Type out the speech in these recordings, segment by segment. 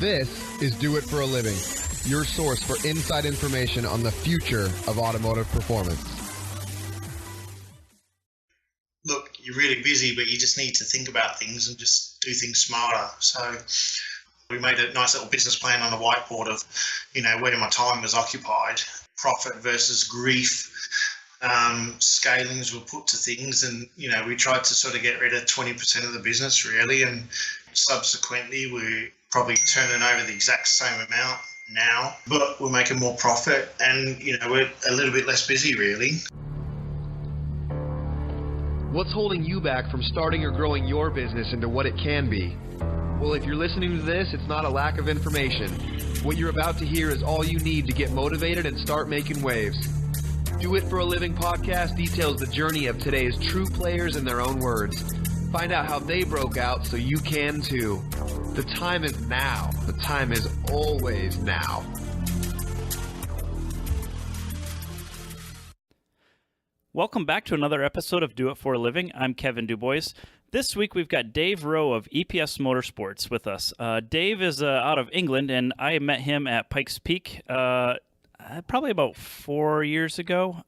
This is Do It for a Living, your source for inside information on the future of automotive performance. Look, you're really busy, but you just need to think about things and just do things smarter. So we made a nice little business plan on the whiteboard of, where my time was occupied, profit versus grief. Scalings were put to things, and we tried to sort of get rid of 20% of the business really, and subsequently we're probably turning over the exact same amount now, but we're making more profit, and we're a little bit less busy really. What's holding you back from starting or growing your business into what it can be? Well, if you're listening to this, it's not a lack of information. What you're about to hear is all you need to get motivated and start making waves. Do It for a Living podcast details the journey of today's true players in their own words. Find out how they broke out so you can too. The time is now. The time is always now. Welcome back to another episode of Do It for a Living. I'm Kevin Dubois. This week we've got Dave Rowe of EPS Motorsports with us. Dave is out of England, and I met him at Pikes Peak probably about 4 years ago.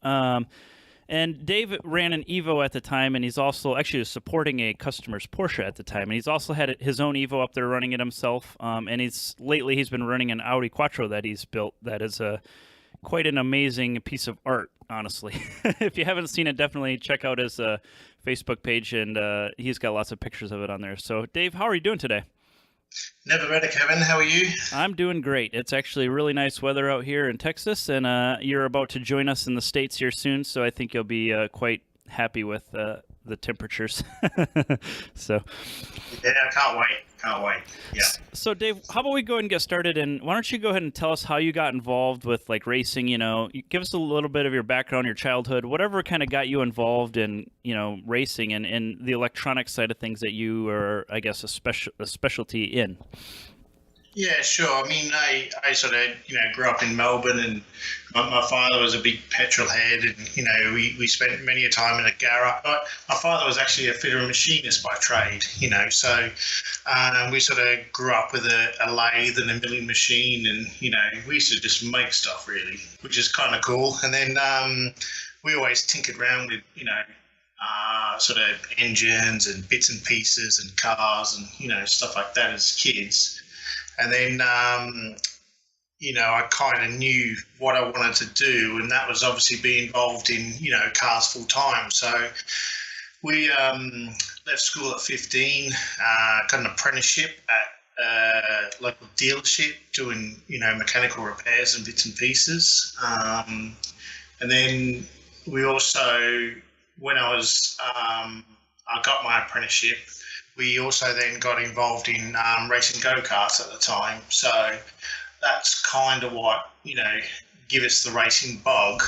And Dave ran an Evo at the time, and he's also actually supporting a customer's Porsche at the time. And he's also had his own Evo up there running it himself. And he's been running an Audi Quattro that he's built that is quite an amazing piece of art, honestly. If you haven't seen it, definitely check out his Facebook page, and he's got lots of pictures of it on there. So, Dave, how are you doing today? Never better, Kevin. How are you? I'm doing great. It's actually really nice weather out here in Texas, and you're about to join us in the States here soon, so I think you'll be quite happy with the temperatures. So, yeah, can't wait. Yeah. So, Dave, how about we go ahead and get started, and why don't you go ahead and tell us how you got involved with racing? Give us a little bit of your background, your childhood, whatever kind of got you involved in racing and the electronic side of things that you are, I guess, a specialty in. Yeah, sure. I mean, I sort of, grew up in Melbourne, and my father was a big petrol head, and, we spent many a time in a garage. But my father was actually a fitter and machinist by trade, so we sort of grew up with a lathe and a milling machine, and, we used to just make stuff really, which is kind of cool. And then we always tinkered around with, sort of engines and bits and pieces and cars and, stuff like that as kids. And then, I kind of knew what I wanted to do, and that was obviously be involved in, cars full time. So we left school at 15, got an apprenticeship at a local dealership doing, mechanical repairs and bits and pieces. And then we also, when I got my apprenticeship, we also then got involved in racing go-karts at the time. So that's kind of what, give us the racing bug.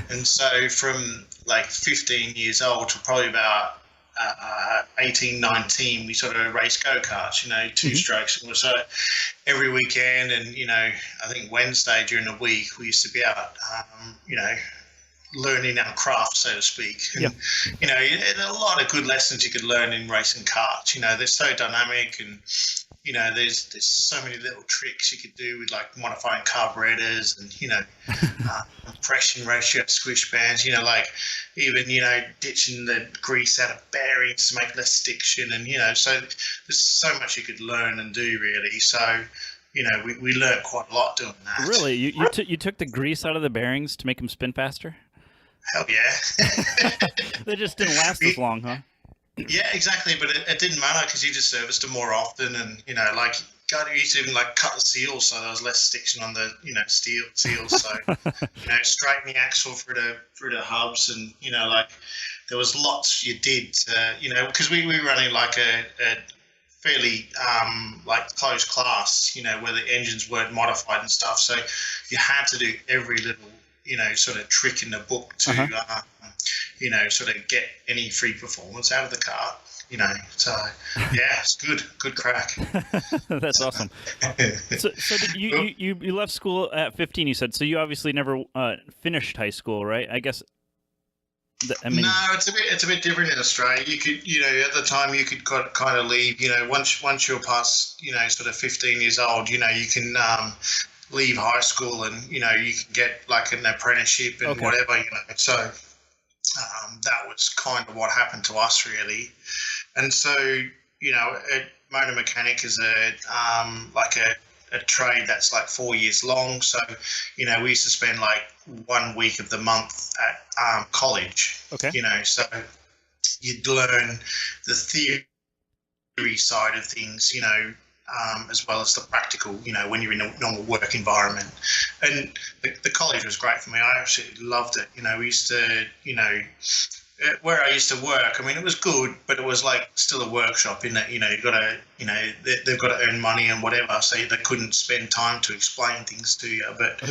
And so from 15 years old to probably about 18, 19, we sort of raced go-karts, two strokes. So every weekend and, I think Wednesday during the week, we used to be out, learning our craft, so to speak. And, a lot of good lessons you could learn in racing karts. They're so dynamic, and, there's so many little tricks you could do with modifying carburetors and, compression ratio, squish bands, even, ditching the grease out of bearings to make less stiction. And, so there's so much you could learn and do really. So, we learned quite a lot doing that. Really? You took the grease out of the bearings to make them spin faster? Hell yeah. They just didn't last as long, huh? Yeah, exactly. But it didn't matter because you just serviced them more often, and God, you used to even cut the seals so there was less stiction on the steel seals. So straighten the axle through the hubs, and there was lots you did. Because we were running a fairly closed class, where the engines weren't modified and stuff. So you had to do every little sort of trick in the book to, sort of get any free performance out of the car, So, yeah, it's good crack. That's awesome. So did you left school at 15, you said. So you obviously never finished high school, right? I guess. I mean, No, it's a bit different in Australia. You could, at the time you could kind of leave. Once you're past, sort of 15 years old, you can leave high school and you can get like an apprenticeship and whatever. So that was kind of what happened to us really. And so motor mechanic is a trade that's like 4 years long. So, we used to spend like 1 week of the month at college. Okay. So you'd learn the theory side of things, as well as the practical, when you're in a normal work environment. And the college was great for me. I absolutely loved it. We used to, where I used to work, I mean, it was good, but it was like still a workshop in that, you've got to, they've got to earn money and whatever, so they couldn't spend time to explain things to you. But,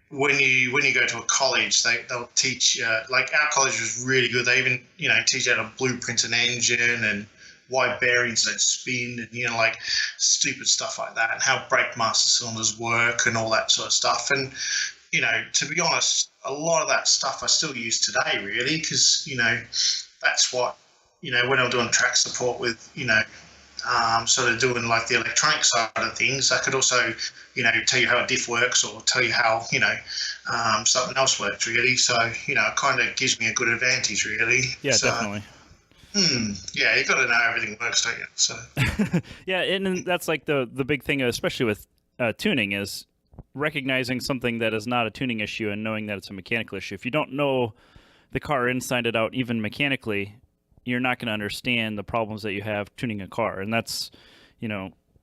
when you go to a college, they'll teach you, like our college was really good. They even, teach you how to blueprint an engine and why bearings don't spin and, like stupid stuff like that, and how brake master cylinders work and all that sort of stuff. And, to be honest, a lot of that stuff I still use today, really, because, that's what, when I'm doing track support with, sort of doing like the electronic side of things, I could also, tell you how a diff works or tell you how, something else works, really. So, it kind of gives me a good advantage, really. Yeah, so, definitely. Yeah, you've got to know everything works, don't you? So. Yeah, and that's like the big thing, especially with tuning, is recognizing something that is not a tuning issue and knowing that it's a mechanical issue. If you don't know the car inside and out, even mechanically, you're not going to understand the problems that you have tuning a car. And that's,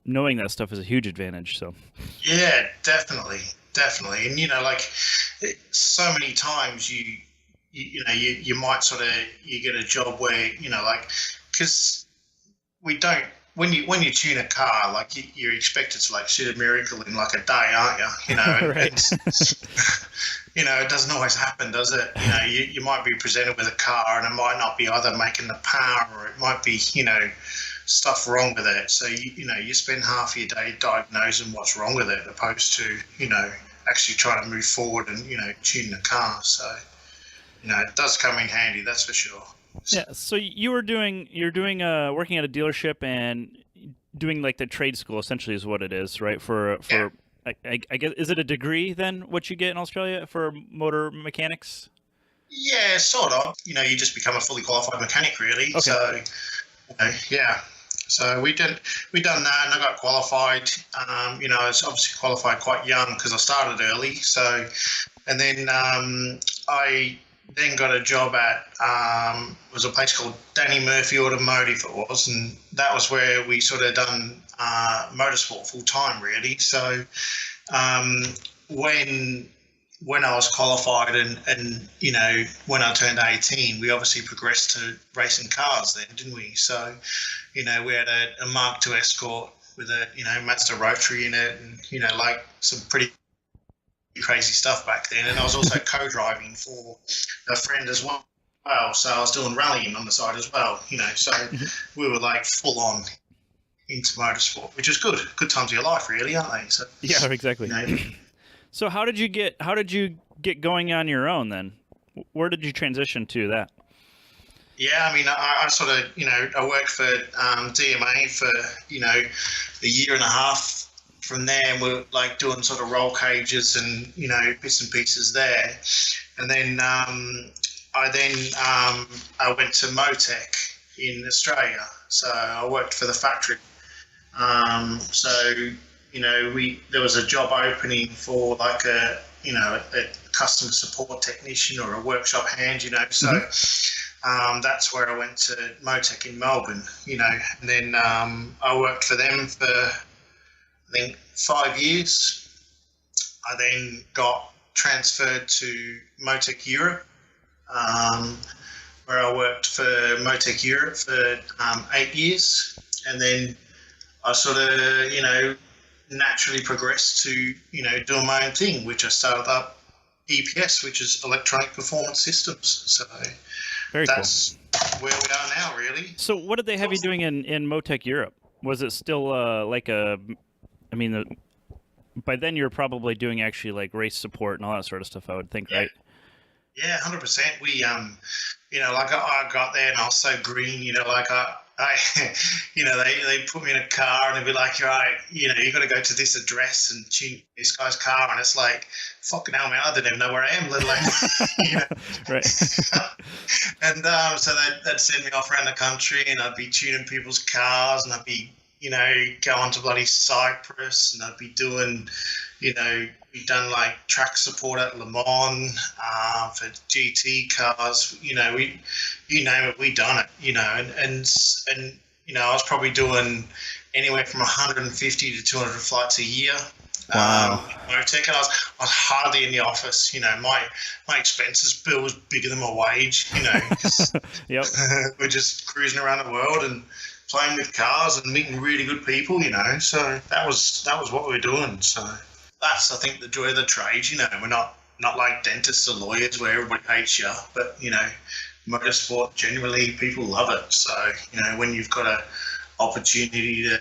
knowing that stuff is a huge advantage. So yeah, definitely. And like so many times you might sort of, you get a job where, like, because we don't, when you tune a car, like you're expected to like shoot a miracle in like a day, aren't you? Right. It doesn't always happen, does it? You might be presented with a car and it might not be either making the power or it might be, stuff wrong with it. So, you spend half your day diagnosing what's wrong with it opposed to, actually trying to move forward and, tune the car. So, it does come in handy, that's for sure. Yeah. So you're working at a dealership and doing like the trade school essentially is what it is, right? Yeah. I guess, is it a degree then what you get in Australia for motor mechanics? Yeah, sort of. You just become a fully qualified mechanic, really. Okay. So, yeah. So we done that, and I got qualified. I was obviously qualified quite young because I started early. So, and then I then got a job at was a place called Danny Murphy Automotive. It was, and that was where we sort of done motorsport full time, really. So when I was qualified and when I turned 18, we obviously progressed to racing cars then, didn't we? So we had a Mark II Escort with a Mazda rotary in it, and like some pretty crazy stuff back then. And I was also co-driving for a friend as well. So I was doing rallying on the side as well, so we were like full on into motorsport, which is good times of your life, really, aren't they? So yeah, exactly. So how did you get going on your own then? Where did you transition to that? Yeah, I mean, I sort of, I worked for DMA for, a year and a half. From there, and we're like doing sort of roll cages and, bits and pieces there. And then I went to MoTeC in Australia. So I worked for the factory. There was a job opening for like a customer support technician or a workshop hand, So that's where I went to MoTeC in Melbourne, and then I worked for them for, I think, 5 years. I then got transferred to MoTeC Europe, where I worked for MoTeC Europe for 8 years. And then I sort of, naturally progressed to, doing my own thing, which I started up EPS, which is Electronic Performance Systems. So that's where we are now, really. So what did they have you doing in MoTeC Europe? Was it still by then you were probably doing actually like race support and all that sort of stuff, I would think, right? Yeah, 100%. We, like I got there and I was so green, like I they put me in a car and they'd be like, right, you got to go to this address and tune this guy's car. And it's like, fucking hell, man, I don't even know where I am, let alone, Right. And so they'd send me off around the country and I'd be tuning people's cars and I'd be, going to bloody Cyprus and I'd be doing, we've done like track support at Le Mans for GT cars. We name it, we done it. And I was probably doing anywhere from 150 to 200 flights a year. Wow. MoTeC, and I was hardly in the office. My expenses bill was bigger than my wage. 'Cause Yep. we're just cruising around the world and playing with cars and meeting really good people. So that was what we were doing. So that's, I think, the joy of the trade. We're not like dentists or lawyers where everybody hates you, but motorsport, generally people love it. So when you've got a opportunity to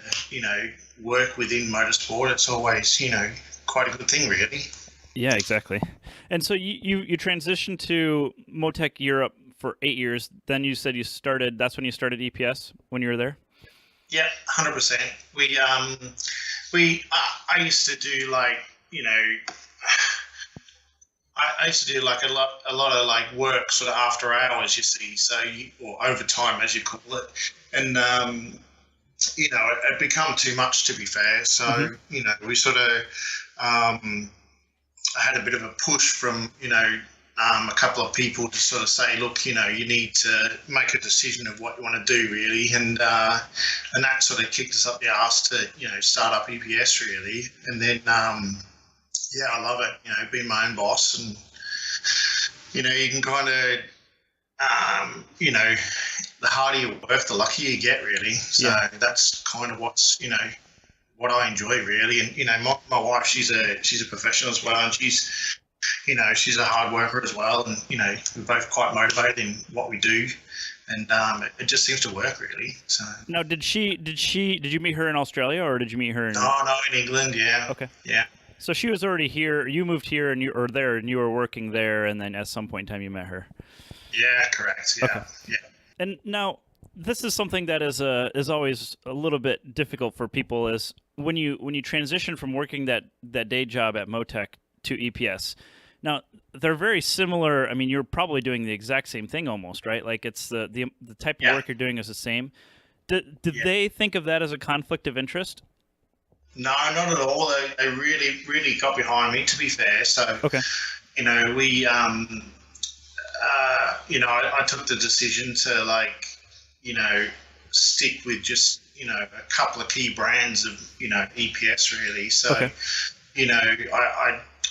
work within motorsport, it's always quite a good thing, really. Yeah, exactly. And so you transitioned to MoTeC Europe for 8 years. Then you said that's when you started EPS, when you were there? Yeah, 100%. I used to do like, I used to do like a lot of like work sort of after hours, you see, or overtime as you call it. And, it become too much, to be fair. So, we sort of, I had a bit of a push from, a couple of people to sort of say, look, you need to make a decision of what you want to do, really. And that sort of kicked us up the arse to, start up EPS, really. And then, yeah, I love it, being my own boss. And, you can kind of, the harder you work, the luckier you get, really. So that's kind of what's, what I enjoy, really. And, my wife, she's a professional as well. And she's a hard worker as well. And, we're both quite motivated in what we do. And it just seems to work, really. So now, did you meet her in Australia or did you meet her in? No, in England, yeah. Okay. Yeah. So she was already here. You moved here and you were working there, and then at some point in time you met her. Yeah, correct. Yeah. Okay. Yeah. And now this is something that is always a little bit difficult for people, is when you transition from working that day job at MoTeC to EPS. Now they're very similar. I mean, you're probably doing the exact same thing almost, right? Like it's the type of work you're doing is the same. Did they think of that as a conflict of interest? No, not at all. They really, really got behind me, to be fair. So, okay. We, I took the decision to stick with just, a couple of key brands of, EPS, really. So, okay.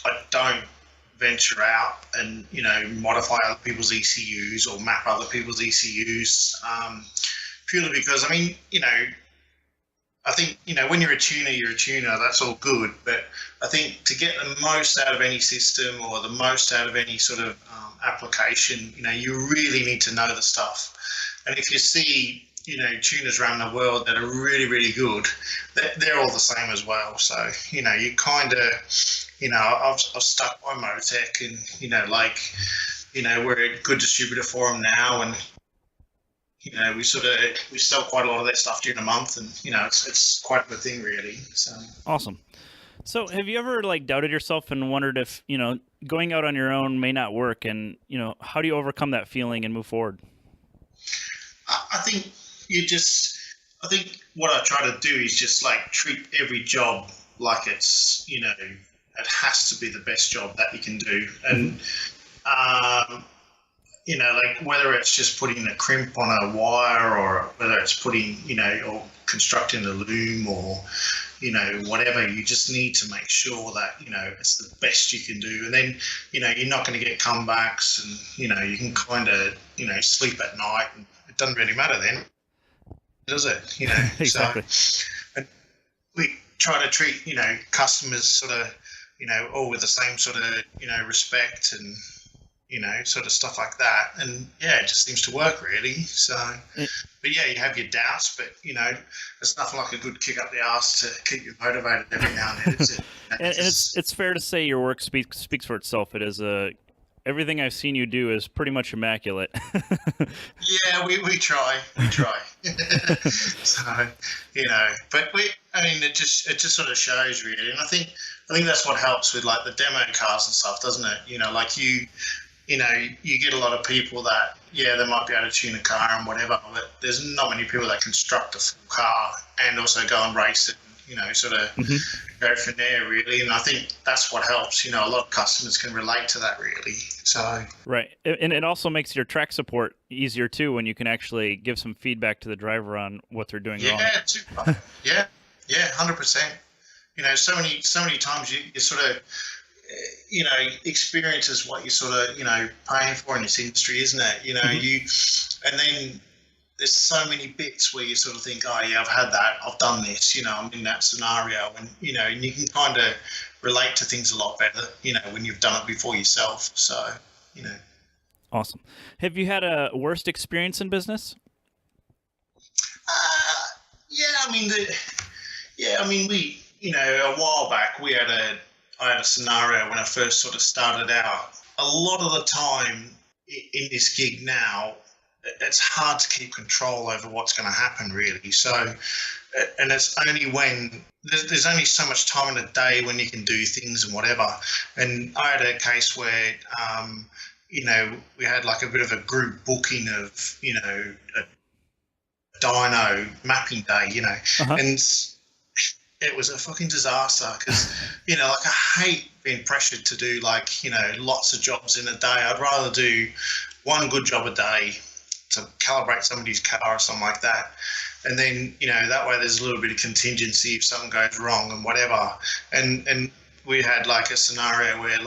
I don't venture out and, modify other people's ECUs or map other people's ECUs, purely because, I think, when you're a tuner, that's all good. But I think to get the most out of any system or the most out of any sort of application, you really need to know the stuff. And if you see, tuners around the world that are really, really good, they're all the same as well. So, you kind of, I've stuck by MoTeC and, we're a good distributor for them now. And, we sell quite a lot of their stuff during the month, and it's quite a good thing, really. So awesome. So have you ever doubted yourself and wondered if going out on your own may not work, and how do you overcome that feeling and move forward? I think what I try to do is just treat every job like it's it has to be the best job that you can do, and whether it's just putting a crimp on a wire or whether it's putting, or constructing a loom or, whatever, you just need to make sure that, it's the best you can do. And then, you're not going to get comebacks and, you can kind of, sleep at night, and it doesn't really matter then, does it? Exactly. So, and we try to treat, customers sort of, all with the same sort of, respect and, sort of stuff like that. And yeah, it just seems to work, really. So, but yeah, you have your doubts, but there's nothing like a good kick up the arse to keep you motivated every now and then. And it's fair to say your work speaks for itself. It is everything I've seen you do is pretty much immaculate. Yeah, we try. So, but it just sort of shows really. And I think that's what helps with like the demo cars and stuff, doesn't it? Like you get a lot of people that, yeah, they might be able to tune a car and whatever, but there's not many people that construct a full car and also go and race it, sort of go from there, really. And I think that's what helps. A lot of customers can relate to that, really. So right, and it also makes your track support easier too when you can actually give some feedback to the driver on what they're doing wrong. Yeah, 100%. So many times you sort of, experience is what you're sort of, paying for in this industry, isn't it? And then there's so many bits where you sort of think, oh yeah, I've had that, I've done this, I'm in that scenario, and and you can kind of relate to things a lot better, when you've done it before yourself. So, Awesome. Have you had a worst experience in business? We, a while back I had a scenario when I first sort of started out. A lot of the time in this gig now, it's hard to keep control over what's going to happen, really. So, and it's only when there's only so much time in a day when you can do things and whatever. And I had a case where, we had like a bit of a group booking of, a dyno mapping day, and it was a fucking disaster because, I hate being pressured to do lots of jobs in a day. I'd rather do one good job a day to calibrate somebody's car or something like that. And then, that way there's a little bit of contingency if something goes wrong and whatever. And we had like a scenario where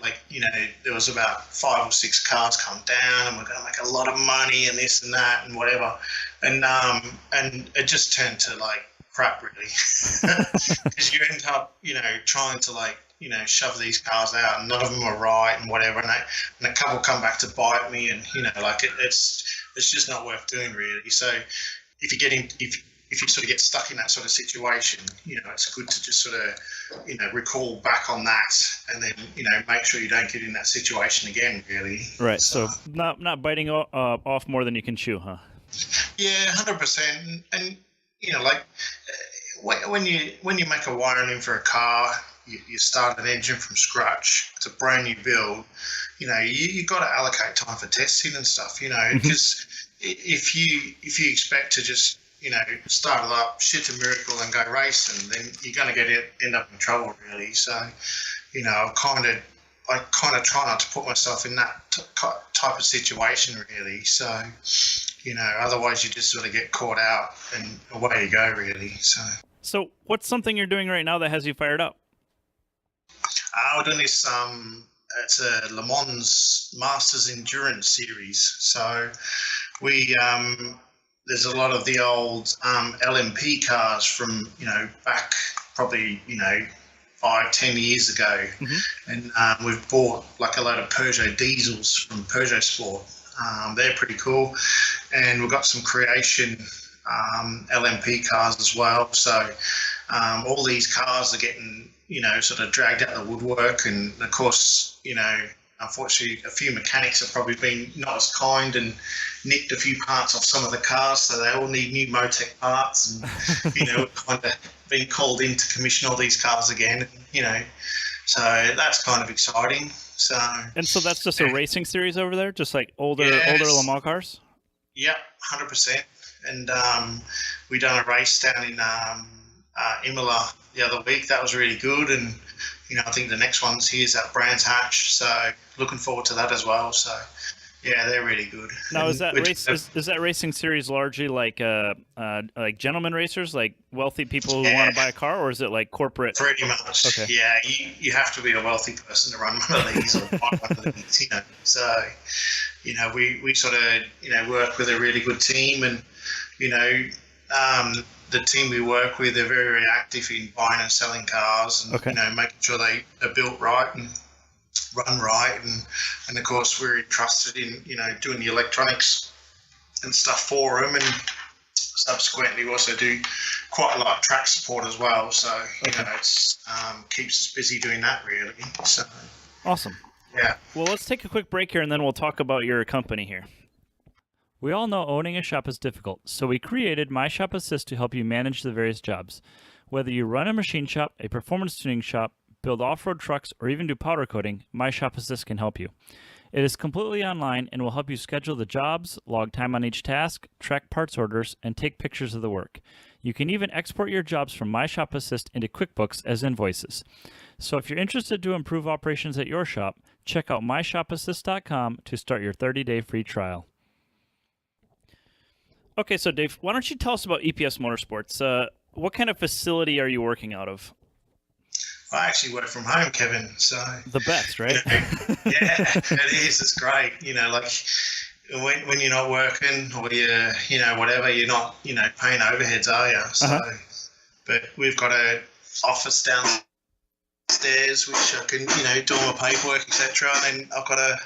there was about 5 or 6 cars come down and we're going to make a lot of money and this and that and whatever. And it just turned to crap, really, because you end up, trying to shove these cars out, and none of them are right and whatever, and a couple come back to bite me, and it's just not worth doing, really. So if you sort of get stuck in that sort of situation, it's good to just sort of recall back on that, and then make sure you don't get in that situation again, really. Right. So not biting off more than you can chew, huh? Yeah, 100%. And when you make a wiring in for a car, you start an engine from scratch. It's a brand new build. You got to allocate time for testing and stuff. Because if you expect to just start it up, shit a miracle, and go racing, then you're going to end up in trouble, really. So I kind of try not to put myself in that type of situation, really. So. Otherwise you just sort of get caught out and away you go, really. So what's something you're doing right now that has you fired up? We're doing this, it's a Le Mans Masters Endurance Series. So we, there's a lot of the old LMP cars from, back probably, 5-10 years ago. And we've bought a load of Peugeot diesels from Peugeot Sport. They're pretty cool, and we've got some creation LMP cars as well. So all these cars are getting sort of dragged out of the woodwork, and of course unfortunately a few mechanics have probably been not as kind and nicked a few parts off some of the cars, so they all need new MoTeC parts, and we've kind of been called in to commission all these cars again, so that's kind of exciting. So that's just a racing series over there, just like older Le Mans cars? Yep, 100%. And we done a race down in Imola the other week. That was really good. And, I think the next one's here's at Brands Hatch. So looking forward to that as well. So, yeah, they're really good. Now, is that racing series largely like gentleman racers, like wealthy people who want to buy a car, or is it like corporate? Pretty much. Okay. Yeah, you have to be a wealthy person to run one of these or buy one of these. So, we sort of work with a really good team, and the team we work with are very, very active in buying and selling cars, and making sure they are built right and run right, and of course we're interested in doing the electronics and stuff for them, and subsequently we also do quite a lot of track support as well, so it's keeps us busy doing that, really. So awesome. Yeah. Well, let's take a quick break here, and then we'll talk about your company here. We all know owning a shop is difficult, so we created My Shop Assist to help you manage the various jobs. Whether you run a machine shop, a performance tuning shop, build off-road trucks, or even do powder coating, My Shop Assist can help you. It is completely online and will help you schedule the jobs, log time on each task, track parts orders, and take pictures of the work. You can even export your jobs from My Shop Assist into QuickBooks as invoices. So if you're interested to improve operations at your shop, check out myshopassist.com to start your 30-day free trial. Okay, so Dave, why don't you tell us about EPS Motorsports? What kind of facility are you working out of? I actually work from home, Kevin. So the best, right? Yeah, it is. It's great. Like when you're not working or whatever, you're not, paying overheads, are you? So, but we've got an office downstairs which I can, do all my paperwork, etc. And then I've got a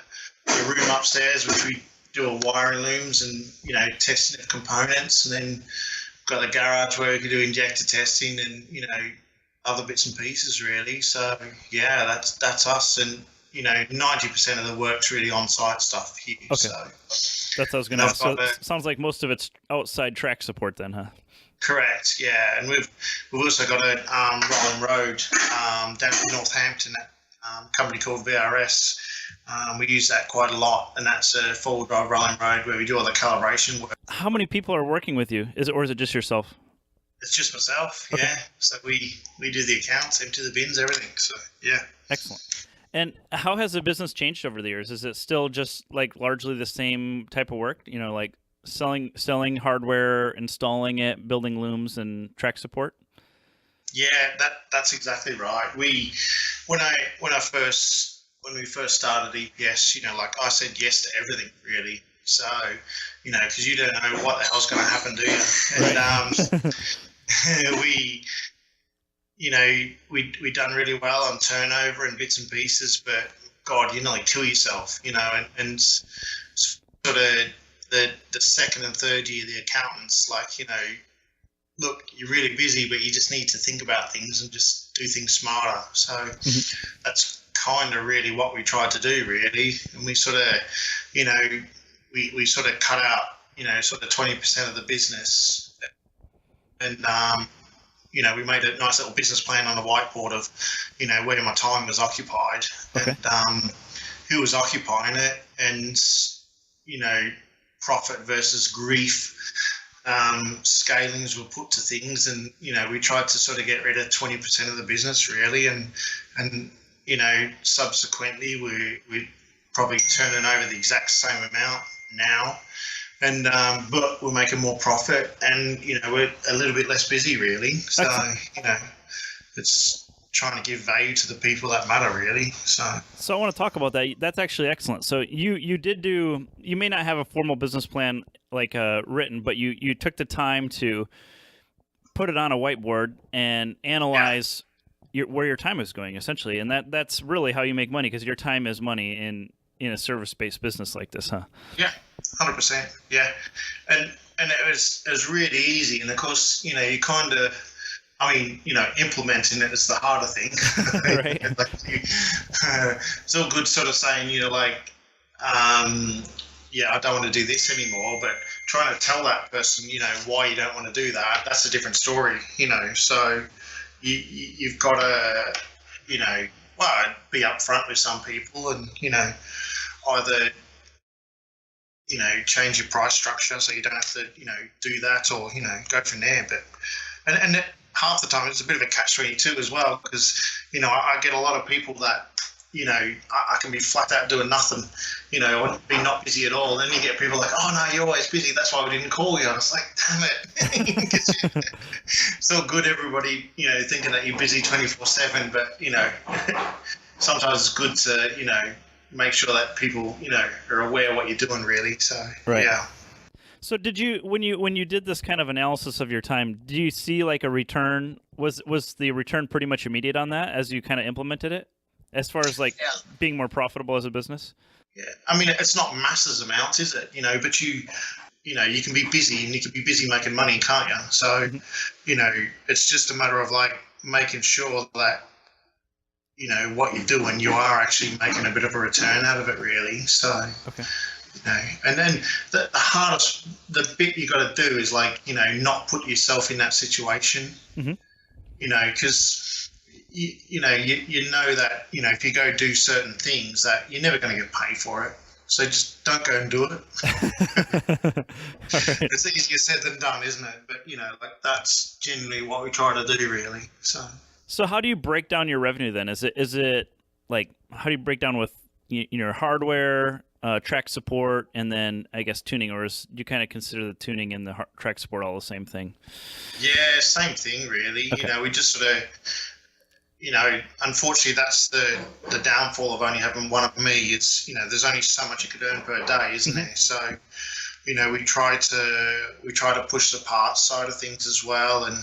room upstairs which we do all wiring looms and testing of components, and then got a garage where we can do injector testing and other bits and pieces really. So yeah, that's us, and 90% of the work's really on-site stuff here. Okay. So that's what I was going to ask. So it sounds like most of it's outside track support then, huh? Correct. Yeah, and we've also got a rolling road down in Northampton at a company called VRS. We use that quite a lot, and that's a four-wheel drive rolling road where we do all the calibration work. How many people are working with you? Is it just yourself? It's just myself, okay. Yeah. So we do the accounts, empty the bins, everything. So yeah. Excellent. And how has the business changed over the years? Is it still just like largely the same type of work? Like selling hardware, installing it, building looms, and track support? Yeah, that's exactly right. When we first started EPS, like I said yes to everything really. So, because you don't know what the hell's going to happen, do you? And right. we done really well on turnover and bits and pieces, but God, you nearly kill yourself, and sort of the second and third year, the accountants, look, you're really busy, but you just need to think about things and just do things smarter. So that's kind of really what we tried to do, really. And we sort of, we sort of cut out, sort of 20% of the business. And, we made a nice little business plan on the whiteboard of, where my time was occupied, okay. and who was occupying it, and, profit versus grief. Scalings were put to things, and we tried to sort of get rid of 20% of the business really, and subsequently we're probably turning over the exact same amount now, and but we're making more profit, and we're a little bit less busy really. So it's trying to give value to the people that matter really. So I want to talk about that. That's actually excellent. So you may not have a formal business plan written, but you took the time to put it on a whiteboard and analyze where your time is going, essentially, and that's really how you make money, because your time is money in a service-based business like this, huh? Yeah, 100%. Yeah, and it was really easy, and of course, you kind of, implementing it is the harder thing. Right. It's all good sort of saying, I don't want to do this anymore, but trying to tell that person, why you don't want to do that, that's a different story, so you've got to, be upfront with some people, and, either, change your price structure so you don't have to, do that, or, go from there. But, and half the time it's a bit of a catch-22 as well, because, I get a lot of people that, I can be flat out doing nothing, and be not busy at all. Then you get people like, oh no, you're always busy, that's why we didn't call you. I was like, damn it. It's all good, everybody, thinking that you're busy 24/7, but, sometimes it's good to, make sure that people, are aware of what you're doing really. So, right. Yeah. So did you, when you did this kind of analysis of your time, do you see like a return? Was the return pretty much immediate on that as you kind of implemented it? As far as being more profitable as a business? Yeah, it's not masses amounts, is it? But you can be busy, and you can be busy making money, can't you? So, it's just a matter of making sure that, what you do, and you are actually making a bit of a return out of it, really. So, Okay. and then the bit you got to do is not put yourself in that situation, Mm-hmm. because you know that if you go do certain things that you're never going to get paid for it. So just don't go and do it. Right. It's easier said than done, isn't it? But that's generally what we try to do, really. So how do you break down your revenue then? Is it like, how do you break down with hardware, track support, and then I guess tuning, or do you kind of consider the tuning and the track support all the same thing? Yeah, same thing, really. Okay. We just sort of, unfortunately, that's the downfall of only having one of me. It's there's only so much you could earn per day, isn't there? So, we try to push the parts side of things as well, and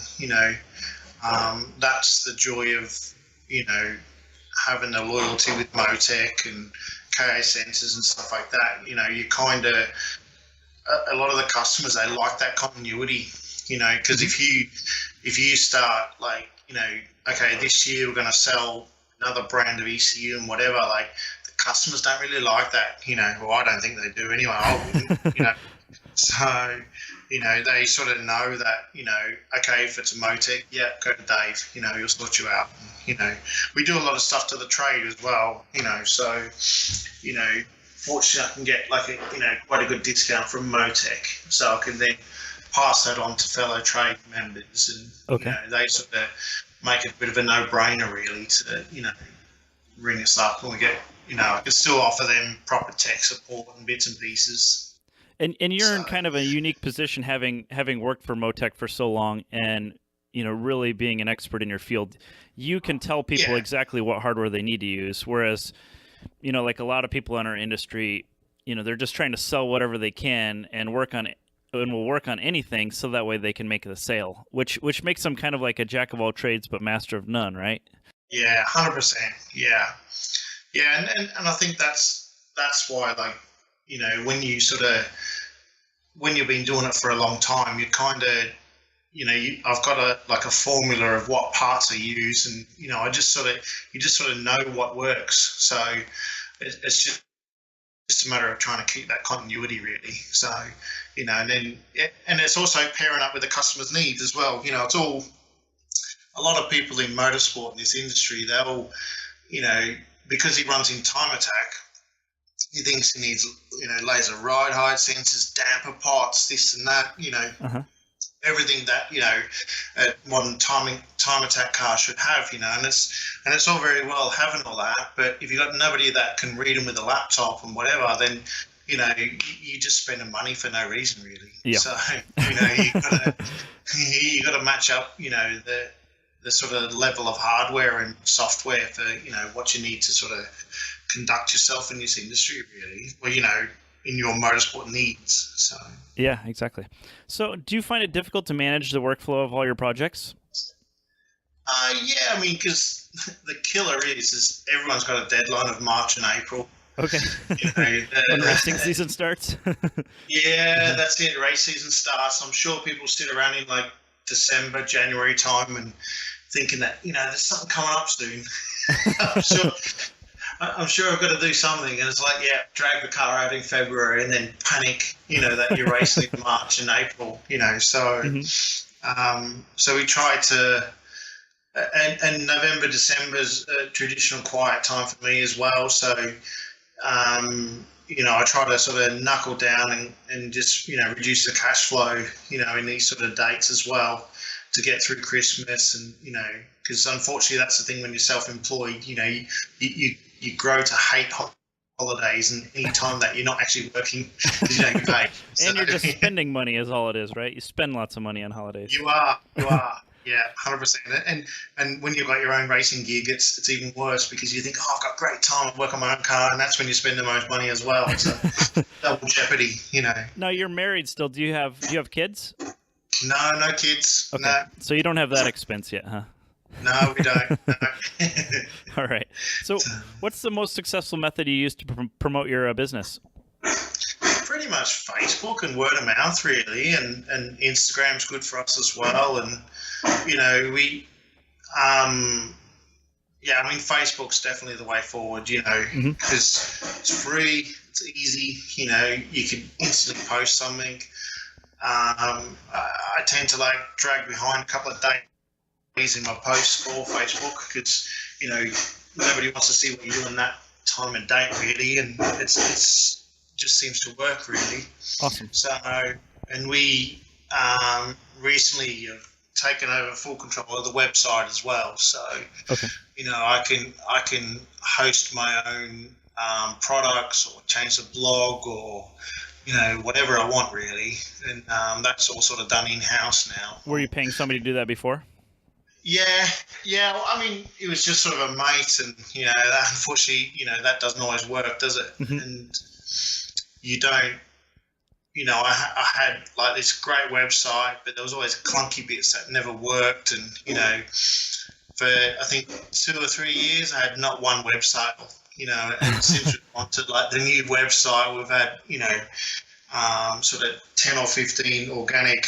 that's the joy of having the loyalty with MoTeC and KA sensors and stuff like that. You kind of, a lot of the customers, they like that continuity. Because if you start okay, this year we're going to sell another brand of ECU and whatever, the customers don't really like that. Well, I don't think they do anyway. I wouldn't. So, they sort of know that, okay, if it's a MoTeC, yeah, go to Dave, he'll sort you out. We do a lot of stuff to the trade as well, so, fortunately I can get quite a good discount from MoTeC, so I can then pass that on to fellow trade members, and, Okay. they sort of make it a bit of a no-brainer, really, to, ring us up when we get, I can still offer them proper tech support and bits and pieces. And you're in kind of a unique position, having worked for MoTeC for so long, and really being an expert in your field. You can tell people exactly what hardware they need to use, whereas like a lot of people in our industry, they're just trying to sell whatever they can and will work on anything, so that way they can make the sale, which makes them kind of like a jack of all trades but master of none, right? Yeah, 100%. Yeah, and I think that's why, when you've been doing it for a long time, you kind of, I've got a formula of what parts I use, and you just sort of know what works. So it's just a matter of trying to keep that continuity, really. So and it's also pairing up with the customer's needs as well. It's all, a lot of people in motorsport in this industry, they'll because he runs in time attack, he thinks he needs, laser ride height sensors, damper pots, this and that, Uh-huh. everything that, a modern time attack car should have, and it's all very well having all that, but if you've got nobody that can read them with a laptop and whatever, then, you just spending money for no reason, really. Yeah. So, you got to match up, the sort of level of hardware and software for, what you need to sort of conduct yourself in this industry, really, or in your motorsport needs. So Yeah, exactly. So do you find it difficult to manage the workflow of all your projects? Yeah, because the killer is everyone's got a deadline of March and April. Okay. When racing season starts. Yeah, that's it. Race season starts. I'm sure people sit around in December, January time and thinking that there's something coming up soon. I'm sure I've got to do something, and it's drag the car out in February and then panic, that you're racing in March and April, so Mm-hmm. So we try to, and November, December's a traditional quiet time for me as well, so I try to sort of knuckle down and just reduce the cash flow, in these sort of dates as well, to get through Christmas, and because unfortunately that's the thing when you're self-employed, you grow to hate holidays, and any time that you're not actually working, you don't get paid. So, And you're just spending money is all it is, right? You spend lots of money on holidays. You are, yeah, 100%. And when you've got your own racing gig, it's even worse, because you think, I've got great time to work on my own car, and that's when you spend the most money as well. So double jeopardy, Now you're married still. Do you have kids? No kids. Okay. No. So you don't have that expense yet, huh? No, we don't. No. All right. So what's the most successful method you use to promote your business? Pretty much Facebook and word of mouth, really, and Instagram's good for us as well. And we yeah, I mean, Facebook's definitely the way forward, you know, because it's free, it's easy, you know, you can instantly post something. I tend to like drag behind a couple of days in my posts for Facebook because, you know, nobody wants to see what you're doing that time and date really, and it's just seems to work really. Awesome. So, and we recently have taken over full control of the website as well. So, you know, I can host my own products or change the blog or, you know, whatever I want really. And that's all sort of done in-house now. Were you paying somebody to do that before? Yeah. Well, I mean, it was just sort of a mate, and you know, that, unfortunately, you know, that doesn't always work, does it? And you don't, you know, I had like this great website, but there was always clunky bits that never worked, and you know, for I think 2 or 3 years, I had not one website, you know, and since we wanted like the new website, we've had, you know, sort of 10 or 15 organic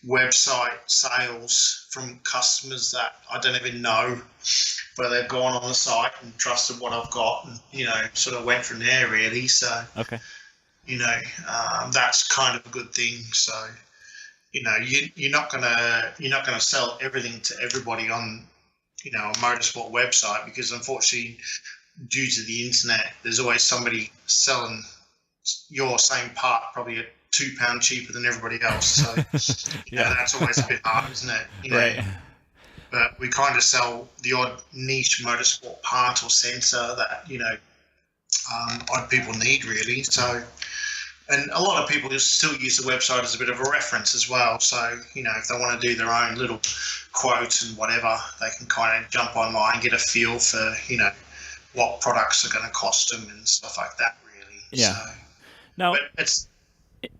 website sales from customers that I don't even know, but they've gone on the site and trusted what I've got, and you know, sort of went from there really. So you know, that's kind of a good thing. So you know, you're not gonna sell everything to everybody on, you know, a motorsport website, because unfortunately, due to the internet, there's always somebody selling your same part probably at £2 cheaper than everybody else. So you know, that's always a bit hard, isn't it? You know, but we kind of sell the odd niche motorsport part or sensor that, you know, odd people need really. So, and a lot of people still use the website as a bit of a reference as well. So, you know, if they want to do their own little quotes and whatever, they can kind of jump online, get a feel for, you know, what products are going to cost them and stuff like that really. Yeah. So, now, but it's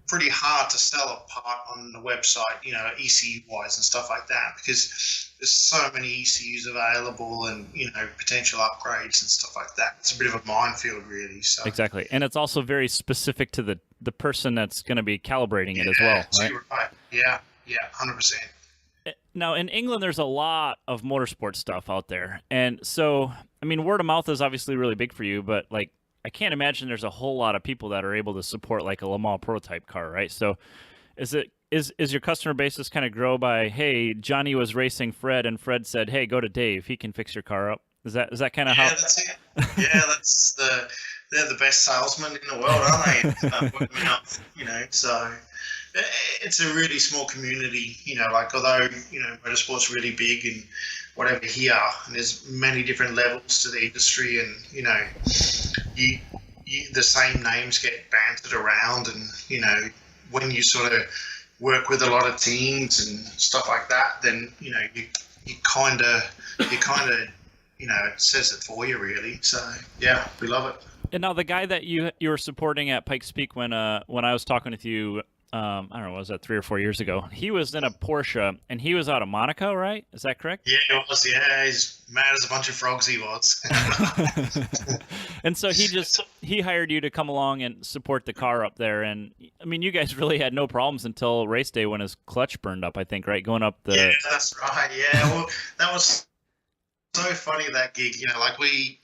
pretty hard to sell a part on the website, you know, ECU wise and stuff like that, because there's so many ECUs available and, you know, potential upgrades and stuff like that. It's a bit of a minefield really. So exactly. And it's also very specific to the person that's going to be calibrating it as well, right? Yeah, 100%. Now, in England, there's a lot of motorsport stuff out there. And so, I mean, word of mouth is obviously really big for you, but like, I can't imagine there's a whole lot of people that are able to support like a Le Mans prototype car, right? So is your customer base just kind of grow by, hey, Johnny was racing Fred and Fred said, hey, go to Dave, he can fix your car up? Is that kind of how? Yeah, that's it. Yeah, they're the best salesmen in the world, aren't they? Working up, you know, so it's a really small community, you know, like although, you know, motorsport's really big and whatever here, and there's many different levels to the industry, and you know, the same names get bantered around, and you know, when you sort of work with a lot of teams and stuff like that, then you know, you kind of you know, it says it for you really. So yeah, we love it. And now the guy that you were supporting at Pikes Peak when I was talking with you, I don't know, was that 3 or 4 years ago? He was in a Porsche, and he was out of Monaco, right? Is that correct? Yeah, it was. Yeah, he's mad as a bunch of frogs. He was. And so he hired you to come along and support the car up there. And I mean, you guys really had no problems until race day when his clutch burned up, I think, right? Going up the. Yeah, that's right. Yeah, well, that was so funny, that gig. You know, like we.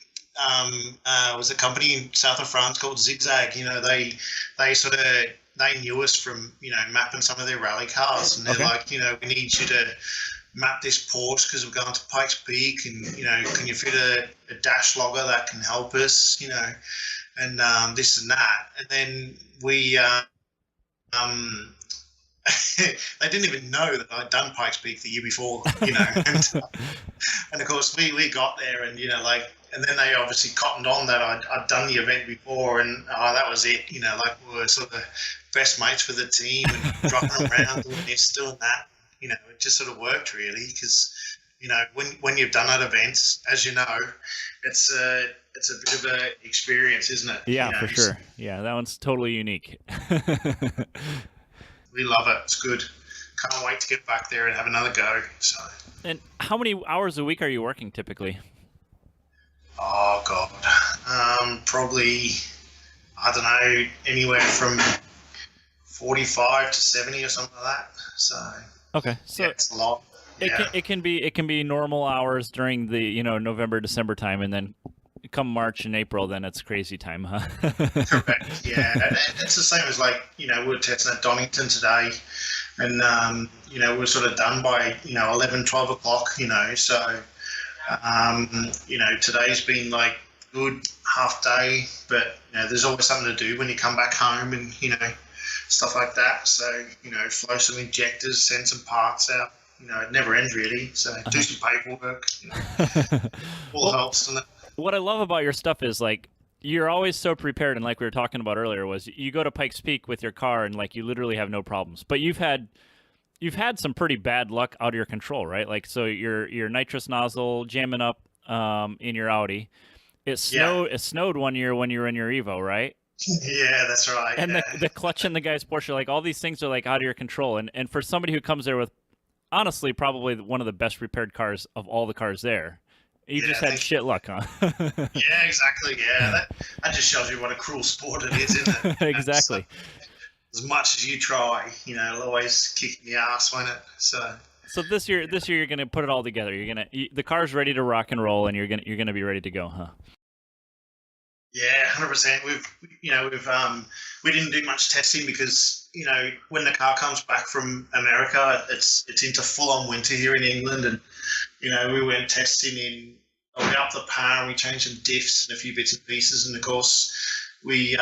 Was a company in south of France called Zigzag. You know, they knew us from, you know, mapping some of their rally cars, and they're like, you know, we need you to map this Porsche because we're going to Pikes Peak, and you know, can you fit a dash logger that can help us, you know, and this and that, and then we they didn't even know that I'd done Pikes Peak the year before, you know, and of course we got there, and you know, like. And then they obviously cottoned on that I'd done the event before, and that was it. You know, like we were sort of best mates with the team and driving around doing this, doing that. You know, it just sort of worked really, because you know, when you've done at events, as you know, it's a bit of an experience, isn't it? Yeah, you know, for sure. Yeah, that one's totally unique. We love it. It's good. Can't wait to get back there and have another go. So. And how many hours a week are you working typically? Oh God, probably, I don't know, anywhere from 45 to 70 or something like that. So okay, so yeah, it's a lot. It can be normal hours during the November, December time, and then come March and April, then it's crazy time, huh? Correct. Yeah, and it's the same as we were testing at Donington today, and we're sort of done by 11, 12 o'clock. So today's been good half day, but there's always something to do when you come back home and stuff like that. So flow some injectors, send some parts out. It never ends really. So do some paperwork. All helps, doesn't it? What I love about your stuff is you're always so prepared, and like we were talking about earlier, was you go to Pikes Peak with your car and you literally have no problems. But you've had some pretty bad luck out of your control, right? So your nitrous nozzle jamming up in your Audi. It snowed one year when you were in your Evo, right? Yeah, that's right. And the clutch in the guy's Porsche, all these things are out of your control. And for somebody who comes there with honestly probably one of the best repaired cars of all the cars there, you just had shit luck, huh? Yeah, exactly. Yeah, that just shows you what a cruel sport it is, isn't it? Exactly. As much as you try, it'll always kick in the ass, won't it? So this year you're gonna put it all together. The car's ready to rock and roll, and you're gonna be ready to go, huh? Yeah, 100%. We didn't do much testing because when the car comes back from America, it's into full on winter here in England, and we went testing we upped the power, we changed some diffs and a few bits and pieces, and of course we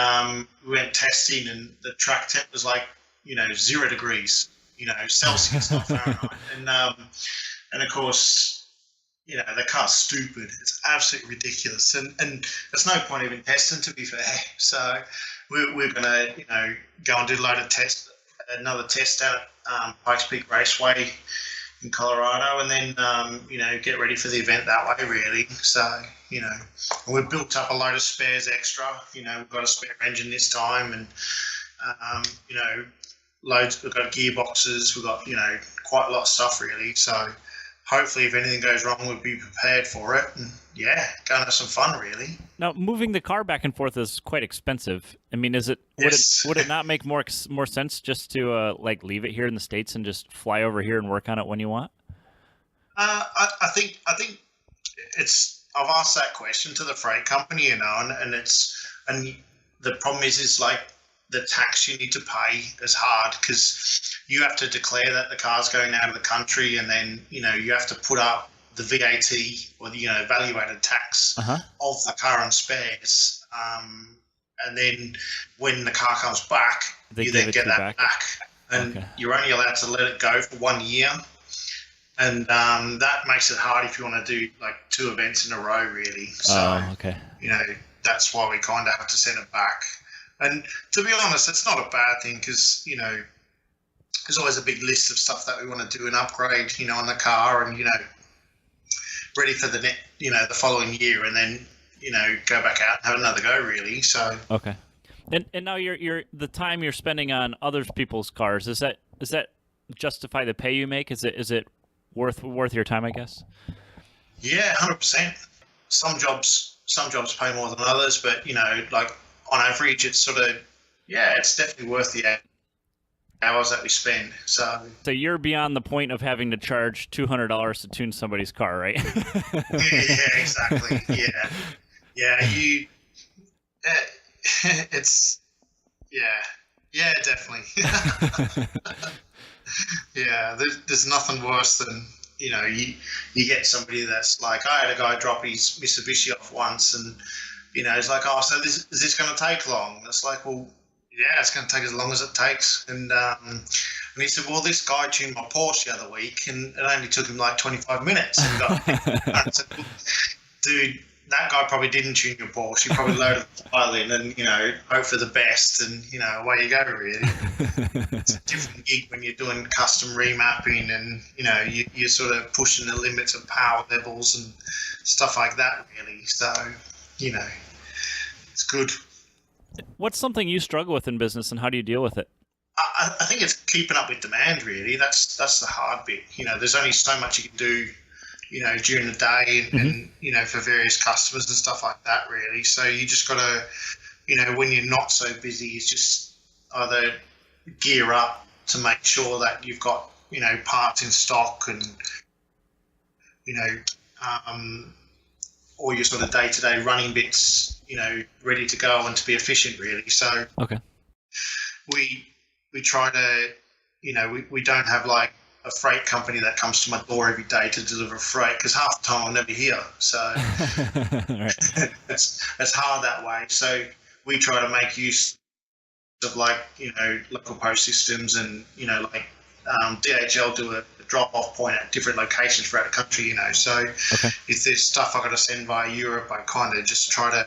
went testing, and the track temp was 0 degrees, Celsius, not Fahrenheit, and of course. The car's stupid. It's absolutely ridiculous, and there's no point even testing, to be fair. So we're gonna go and do another test down at Pikes Peak Raceway in Colorado, and then get ready for the event that way, really. So we've built up a load of spares extra. We've got a spare engine this time, and loads. We've got gearboxes. We've got quite a lot of stuff, really. So. Hopefully, if anything goes wrong, we'll be prepared for it. And go and have some fun, really. Now, moving the car back and forth is quite expensive. I mean, would it not make more sense just to leave it here in the States and just fly over here and work on it when you want? I think it's. I've asked that question to the freight company, and the problem is the tax you need to pay is hard because you have to declare that the car's going out of the country, and then you have to put up the VAT or the value-added tax of the car and spares, and then when the car comes back, you then get that back. And you're only allowed to let it go for 1 year, and that makes it hard if you want to do 2 events in a row, really. So that's why we kind of have to send it back. And to be honest, it's not a bad thing because, there's always a big list of stuff that we want to do and upgrade, on the car, and, ready for the the following year, and then, go back out and have another go, really. So. Okay. And now you're the time you're spending on other people's cars, does that justify the pay you make? Is it worth your time, I guess? Yeah, 100%. Some jobs pay more than others, but, on average, it's sort of, it's definitely worth the hours that we spend. So you're beyond the point of having to charge $200 to tune somebody's car, right? Yeah, exactly. Yeah. It's, definitely. Yeah, there's nothing worse than, you get somebody that's I had a guy drop his Mitsubishi off once, and he's like, oh, so is this going to take long? And it's well, yeah, it's going to take as long as it takes. And he said, well, this guy tuned my Porsche the other week, and it only took him 25 minutes. And I said, well, dude, that guy probably didn't tune your Porsche. He probably loaded the file in and, hope for the best, and, away you go, really. It's a different gig when you're doing custom remapping, and, you're sort of pushing the limits of power levels and stuff like that, really. So, it's good. What's something you struggle with in business, and how do you deal with it? I think it's keeping up with demand, really. That's the hard bit. There's only so much you can do, during the day, and for various customers and stuff like that, really. So you just got to, when you're not so busy, it's just either gear up to make sure that you've got, parts in stock, and, all your sort of day-to-day running bits, ready to go and to be efficient, really. So okay, we try to, we don't have like a freight company that comes to my door every day to deliver freight, because half the time I'm never here. So right. it's hard that way. So we try to make use of like, local post systems and, DHL do a drop-off point at different locations throughout the country, So Okay. if there's stuff I've got to send via Europe, I kind of just try to,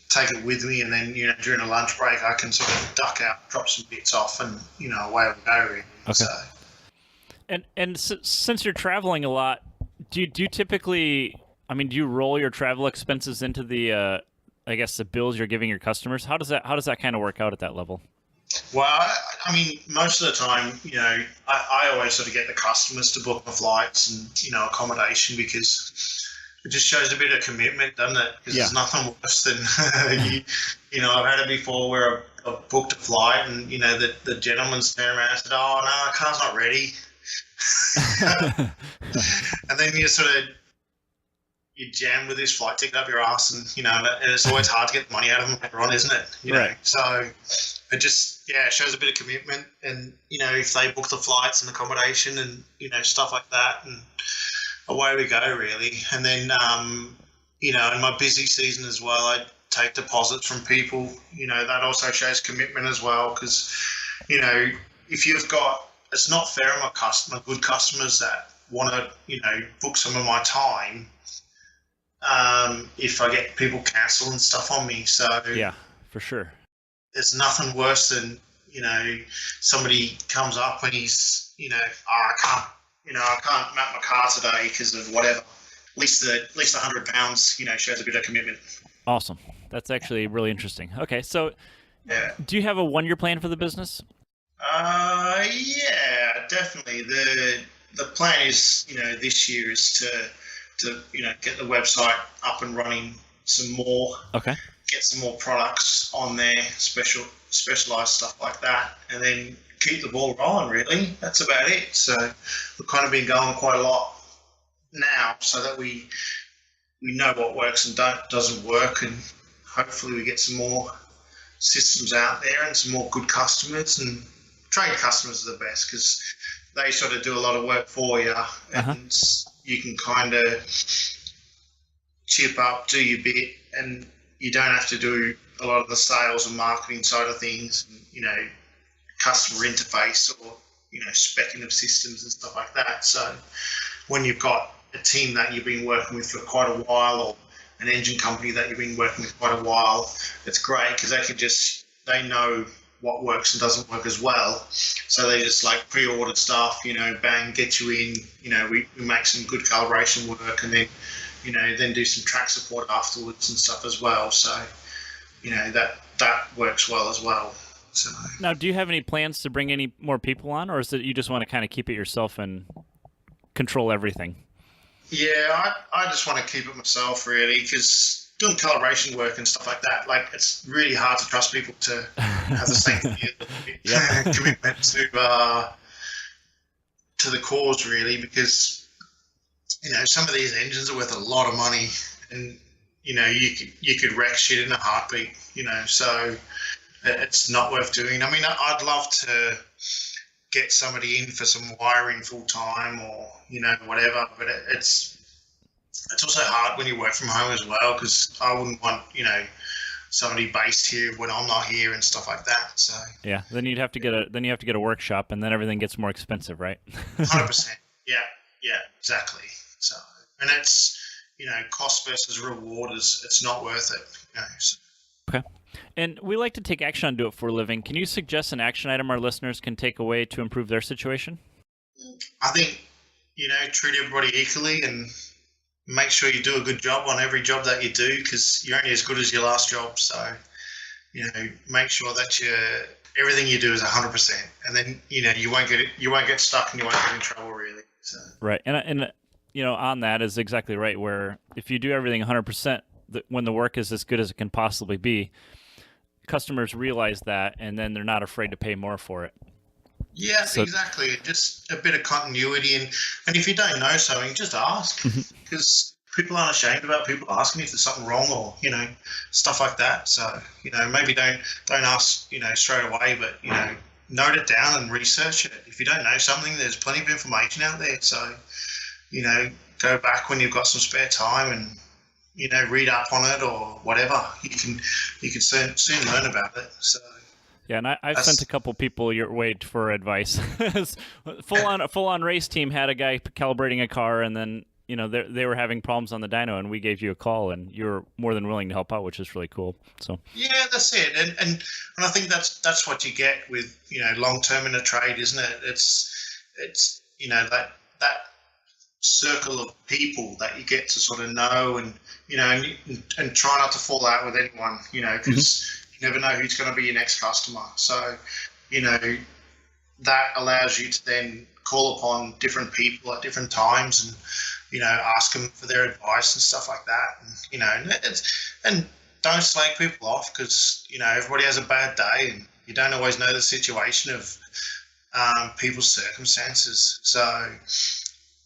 take it with me, and then, during a lunch break, I can sort of duck out, drop some bits off, and, away we go, really. Okay. So, And since you're traveling a lot, do you typically, do you roll your travel expenses into the, I guess, the bills you're giving your customers? How does that kind of work out at that level? well, most of the time, I always sort of get the customers to book the flights and, accommodation, because it just shows a bit of commitment, doesn't it? Because there's nothing worse than, I've had it before where I've booked a flight and, the gentleman's turned around and said, oh, no, the car's not ready. And then you jam with this flight ticket up your ass, and and it's always hard to get the money out of them later on, isn't it? Right. So it just it shows a bit of commitment, and if they book the flights and accommodation and stuff like that, and away we go, really. And then in my busy season as well, I take deposits from people. That also shows commitment as well, because if you've got, it's not fair on my good customers that want to, book some of my time, if I get people cancel and stuff on me. So yeah, for sure. There's nothing worse than, somebody comes up and he's, I can't map my car today because of whatever. At least £100, shows a bit of commitment. Awesome. That's actually really interesting. Okay, so Yeah. do you have a 1-year plan for the business? Yeah, definitely. The plan is, this year is to get the website up and running some more. Okay. Get some more products on there, specialized stuff like that, and then keep the ball rolling, really. That's about it. So we've kind of been going quite a lot now, so that we know what works and doesn't work, and hopefully we get some more systems out there and some more good customers. And trained customers are the best, because they sort of do a lot of work for you, and you can kind of chip up, do your bit, and you don't have to do a lot of the sales and marketing side of things, customer interface, or specking of systems and stuff like that. So when you've got a team that you've been working with for quite a while, or an engine company that you've been working with quite a while, it's great, because they know what works and doesn't work as well. So they just like pre-order stuff, bang, get you in, we make some good calibration work, and then then do some track support afterwards and stuff as well. So, that works well as well. So Now, do you have any plans to bring any more people on, or is it you just want to kind of keep it yourself and control everything? Yeah, I just want to keep it myself, really, because doing calibration work and stuff like that, like, it's really hard to trust people to have the same commitment to the cause, really, because some of these engines are worth a lot of money, and you could wreck shit in a heartbeat, so it's not worth doing. I'd love to get somebody in for some wiring full time, or whatever, but it's also hard when you work from home as well, because I wouldn't want somebody based here when I'm not here and stuff like that. So yeah, then you have to get a workshop, and then everything gets more expensive, right? 100%. Yeah, exactly. So, and it's cost versus reward it's not worth it. So. Okay. And we like to take action on Do It For a Living. Can you suggest an action item our listeners can take away to improve their situation? I think, treat everybody equally, and make sure you do a good job on every job that you do, because you're only as good as your last job. So, make sure that everything you do is 100%, and then, you won't get stuck, and you won't get in trouble, really. So. Right. And on that is exactly right, where if you do everything 100%, when the work is as good as it can possibly be, customers realize that, and then they're not afraid to pay more for it. Yeah, So, exactly. Just a bit of continuity, and if you don't know something, just ask, because people aren't ashamed about people asking if there's something wrong or stuff like that. So maybe don't ask straight away, but note it down and research it. If you don't know something, there's plenty of information out there. So go back when you've got some spare time and read up on it or whatever. You can soon learn about it. So. yeah, and I've sent a couple people your way for advice. full on race team had a guy calibrating a car, and then they were having problems on the dyno, and we gave you a call, and you were more than willing to help out, which is really cool. So yeah, that's it, and I think that's what you get with long term in a trade, isn't it? It's that circle of people that you get to sort of know, and and try not to fall out with anyone, because you never know who's going to be your next customer. So that allows you to then call upon different people at different times and ask them for their advice and stuff like that. And don't slag people off, because everybody has a bad day, and you don't always know the situation of people's circumstances. So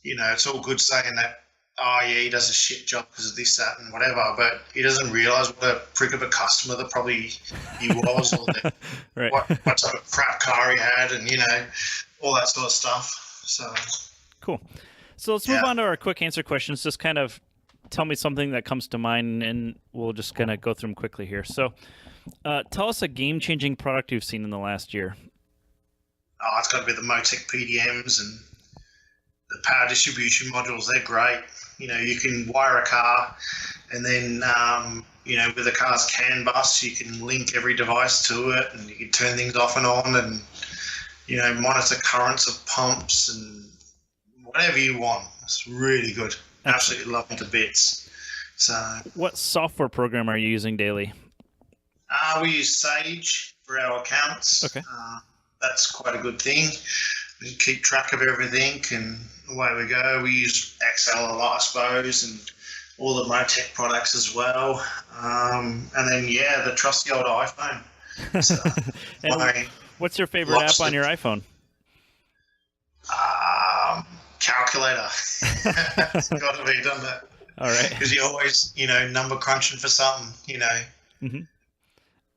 it's all good saying that, oh yeah, he does a shit job because of this, that, and whatever, but he doesn't realise what a prick of a customer that probably he was, or right. what type of crap car he had, and all that sort of stuff. So cool. So let's move on to our quick answer questions. Just kind of tell me something that comes to mind, and we'll just kind of go through them quickly here. So tell us a game-changing product you've seen in the last year. Oh, it's got to be the MoTeC PDMs and the power distribution modules. They're great. You can wire a car, and then with the car's CAN bus, you can link every device to it, and you can turn things off and on, and monitor currents of pumps and whatever you want. It's really good. Absolutely love them to bits. So, what software program are you using daily? We use Sage for our accounts. Okay. That's quite a good thing. We can keep track of everything, and away we go. We use Excel a lot, I suppose, and all the MoTeC products as well. And then, the trusty old iPhone. So, what's your favorite app on your iPhone? Calculator. It's got to be, doesn't it? All right. Because you're always, number crunching for something, Mm-hmm.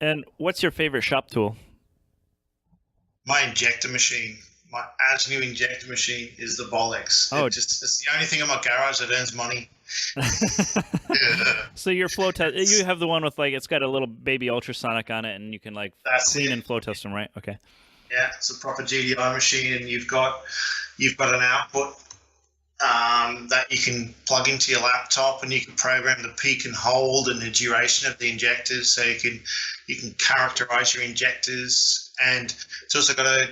And what's your favorite shop tool? My injector machine. My as-new injector machine is the Bolex. Oh, it's the only thing in my garage that earns money. So your flow test, you have the one with it's got a little baby ultrasonic on it, and you can clean and flow test them, right? Okay. Yeah, it's a proper GDI machine, and you've got an output that you can plug into your laptop, and you can program the peak and hold and the duration of the injectors, so you can characterize your injectors. And it's also got a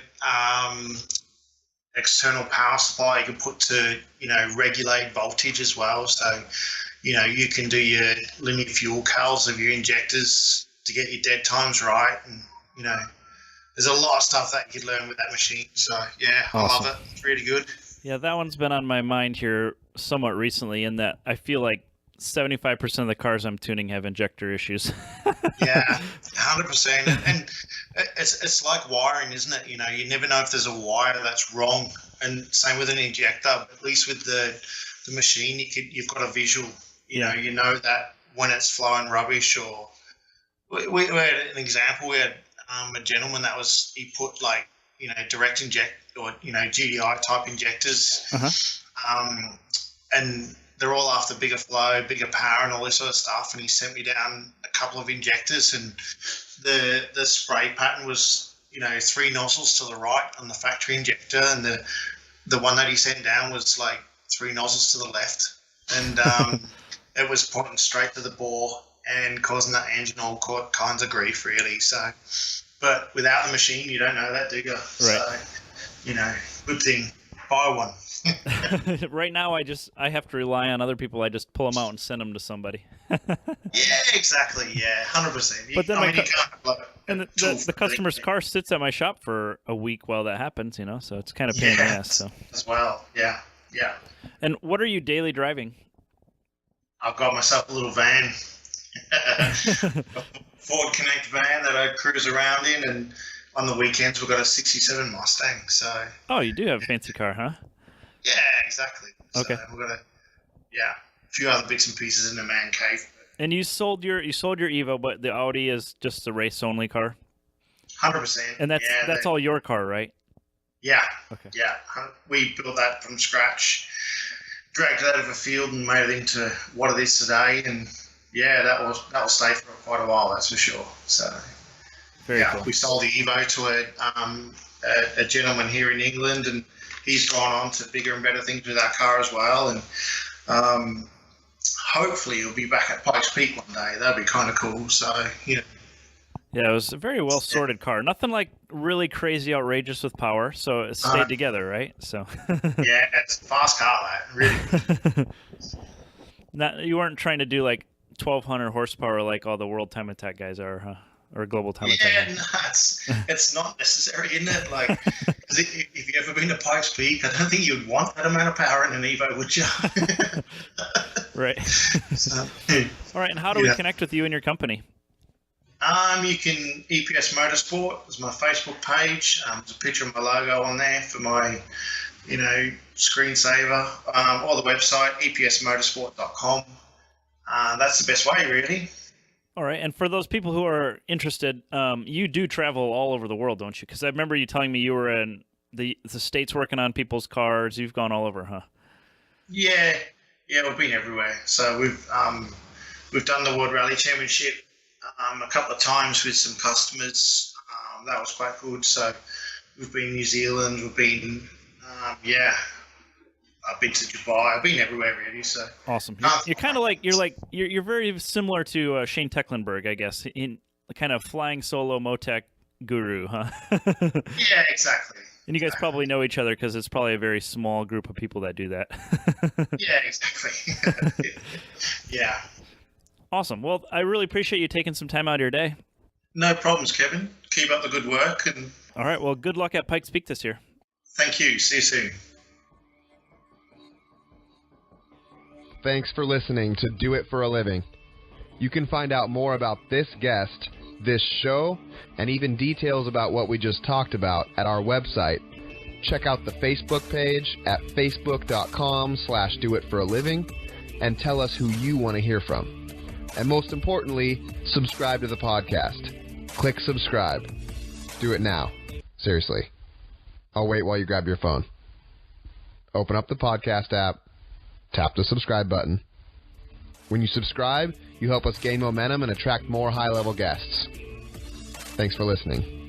external power supply you can put to regulate voltage as well. So you can do your linear fuel cals of your injectors to get your dead times right, and there's a lot of stuff that you can learn with that machine. So yeah, awesome. I love it. It's really good. Yeah, that one's been on my mind here somewhat recently, in that I feel like 75% of the cars I'm tuning have injector issues. Yeah, 100%. And it's like wiring, isn't it? You never know if there's a wire that's wrong. And same with an injector. At least with the machine, you've got a visual. You know that when it's flowing rubbish. Or we had an example. We had a gentleman he put direct inject or GDI type injectors, and they're all after bigger flow, bigger power, and all this sort of stuff. And he sent me down a couple of injectors, and the spray pattern was 3 nozzles to the right on the factory injector, and the one that he sent down was 3 nozzles to the left, and it was pointing straight to the bore and causing that engine all kinds of grief, really. So, but without the machine, you don't know that, do you? Right. So, good thing. Buy one. Right now, I have to rely on other people. I just pull them out and send them to somebody. Yeah, exactly. Yeah, 100%. But then you can't the customer's car sits at my shop for a week while that happens, so it's kind of pain in the ass. So as well, yeah. And what are you daily driving? I've got myself a little van, Ford Connect van that I cruise around in, and on the weekends we've got a 67 Mustang. So. Oh, you do have a fancy car, huh? Yeah, exactly. Okay. So we've got a few other bits and pieces in the man cave. And you sold your Evo, but the Audi is just a race only car. 100%. And that's all your car, right? Yeah. Okay. Yeah. We built that from scratch, dragged it out of a field and made it into what it is today. And yeah, that will stay for quite a while, that's for sure. So very cool. We sold the Evo to a gentleman here in England, and he's gone on to bigger and better things with that car as well. And hopefully he'll be back at Pikes Peak one day. That'd be kind of cool. So, Yeah, it was a very well-sorted car. Nothing like really crazy outrageous with power, so it stayed together, right? So. Yeah, it's a fast car, that, really. You weren't trying to do like 1,200 horsepower like all the World Time Attack guys are, huh? Or Global Time Attack. Yeah, no, it's not necessary, isn't it? Like, 'cause if you've ever been to Pikes Peak, I don't think you'd want that amount of power in an Evo, would you? Right. So, all right, and how do we connect with you and your company? You can EPS Motorsport is my Facebook page. There's a picture of my logo on there for my, screensaver. Or the website epsmotorsport.com. That's the best way, really. All right, and for those people who are interested, you do travel all over the world, don't you? Because I remember you telling me you were in the States working on people's cars. You've gone all over, huh? Yeah, we've been everywhere. So we've done the World Rally Championship a couple of times with some customers. That was quite good. So we've been in New Zealand. We've been, I've been to Dubai. I've been everywhere, really. So awesome. You're kind of you're very similar to Shane Tecklenburg, I guess, in kind of flying solo MoTeC guru, huh? Yeah, exactly. And you guys probably know each other because it's probably a very small group of people that do that. Yeah, exactly. Yeah. Awesome. Well, I really appreciate you taking some time out of your day. No problems, Kevin. Keep up the good work. And all right. Well, good luck at Pikes Peak this year. Thank you. See you soon. Thanks for listening to Do It for a Living. You can find out more about this guest, this show, and even details about what we just talked about at our website. Check out the Facebook page at facebook.com/doitforaliving and tell us who you want to hear from. And most importantly, subscribe to the podcast. Click subscribe. Do it now. Seriously. I'll wait while you grab your phone. Open up the podcast app. Tap the subscribe button. When you subscribe, you help us gain momentum and attract more high-level guests. Thanks for listening.